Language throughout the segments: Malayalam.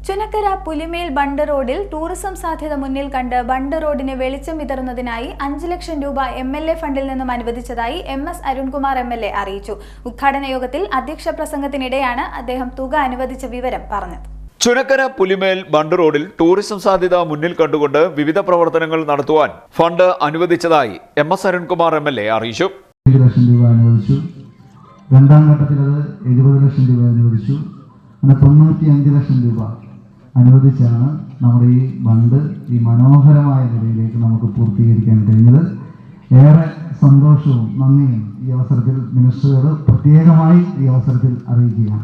ചുനക്കര പുലിമേൽ ബണ്ട് റോഡിൽ ടൂറിസം സാധ്യത മുന്നിൽ കണ്ട് ബണ്ട് റോഡിന് വെളിച്ചം വിതറുന്നതിനായി 5 ലക്ഷം രൂപ MLA ഫണ്ടിൽ നിന്നും അനുവദിച്ചതായി MS അരുൺകുമാർ MLA അറിയിച്ചു. ഉദ്ഘാടന യോഗത്തിൽ അധ്യക്ഷ പ്രസംഗത്തിനിടെയാണ് അദ്ദേഹം തുക അനുവദിച്ച വിവരം പറഞ്ഞത്. ചുനക്കര പുലിമേൽ ബണ്ട് റോഡിൽ ടൂറിസം സാധ്യത മുന്നിൽ കണ്ടുകൊണ്ട് വിവിധ പ്രവർത്തനങ്ങൾ നടത്തുവാൻ ഫണ്ട് അനുവദിച്ചതായി MS അരുൺകുമാർ MLA അറിയിച്ചു. 7 ലക്ഷം രൂപ അനുവദിച്ചു. രണ്ടാം ഘട്ടത്തിൽ അത് 70 ലക്ഷം രൂപ അനുവദിച്ചു. അങ്ങനെ 95 ലക്ഷം രൂപ അനുവദിച്ചാണ് നമ്മുടെ ഈ ബണ്ട് ഈ മനോഹരമായ നിലയിലേക്ക് നമുക്ക് പൂർത്തീകരിക്കാൻ കഴിഞ്ഞത്. ഏറെ സന്തോഷവും നന്ദിയും ഈ അവസരത്തിൽ മിനിസ്റ്ററോട് പ്രത്യേകമായി ഈ അവസരത്തിൽ അറിയിക്കുകയാണ്.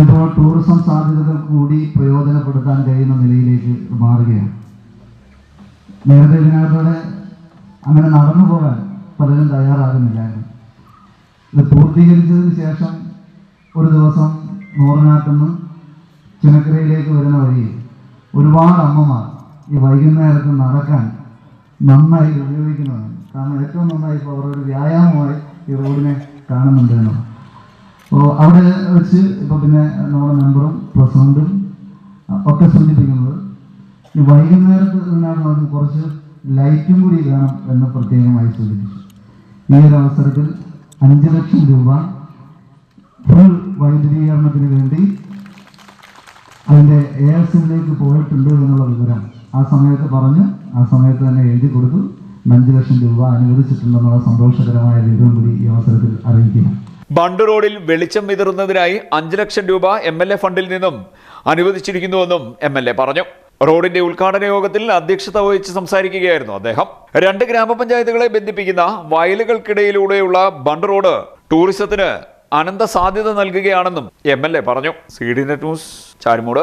ഇപ്പോൾ ടൂറിസം സാധ്യതകൾ കൂടി പ്രയോജനപ്പെടുത്താൻ കഴിയുന്ന നിലയിലേക്ക് മാറുകയാണ്. നേരത്തെ ഇതിനകത്തൂടെ അങ്ങനെ നടന്നു പോകാൻ പലരും തയ്യാറാകുന്നില്ലായിരുന്നു. ഇത് പൂർത്തീകരിച്ചതിന് ശേഷം ഒരു ദിവസം നൂറനാട്ടിൽ ചുനക്കരയിലേക്ക് വരുന്ന വഴിയിൽ ഒരുപാട് അമ്മമാർ ഈ വൈകുന്നേരത്ത് നടക്കാൻ നന്നായി ഉപയോഗിക്കുന്നതാണ്. കാരണം ഏറ്റവും നന്നായി ഇപ്പോൾ അവരൊരു വ്യായാമമായി ഈ റോഡിനെ കാണുന്നുണ്ട് എന്നാണ്. അപ്പോൾ അവിടെ വെച്ച് ഇപ്പോൾ പിന്നെ നമ്മുടെ മെമ്പറും പ്രസിഡന്റും ഒക്കെ സൂചിപ്പിക്കുന്നത് ഈ വൈകുന്നേരത്ത് നിന്നാണ് നമുക്ക് കുറച്ച് ലൈറ്റും കൂടി വേണം എന്ന് പ്രത്യേകമായി സൂചിപ്പിച്ചു. ഈ ഒരു അവസരത്തിൽ 5 ലക്ഷം രൂപ ഫുൾ വൈദ്യുതീകരണത്തിന് വേണ്ടി അതിൻ്റെ ASലേക്ക് പോയിട്ടുണ്ട് എന്നുള്ള വിവരം ആ സമയത്ത് പറഞ്ഞു. ആ സമയത്ത് തന്നെ എഴുതി കൊടുത്തു. 5 ലക്ഷം രൂപ അനുവദിച്ചിട്ടുണ്ടെന്നുള്ള സന്തോഷകരമായ വിവരം കൂടി ഈ അവസരത്തിൽ അറിയിക്കുക. ബണ്ട് റോഡിൽ വെളിച്ചം വിതറുന്നതിനായി 5 ലക്ഷം രൂപ MLA ഫണ്ടിൽ നിന്നും അനുവദിച്ചിരിക്കുന്നുവെന്നും MLA പറഞ്ഞു. റോഡിന്റെ ഉദ്ഘാടന യോഗത്തിൽ അധ്യക്ഷത വഹിച്ച് സംസാരിക്കുകയായിരുന്നു അദ്ദേഹം. 2 ഗ്രാമപഞ്ചായത്തുകളെ ബന്ധിപ്പിക്കുന്ന വയലുകൾക്കിടയിലൂടെയുള്ള ബണ്ട് റോഡ് ടൂറിസത്തിന് അനന്ത സാധ്യത നൽകുകയാണെന്നും MLA പറഞ്ഞു. CDNet news, Charimood.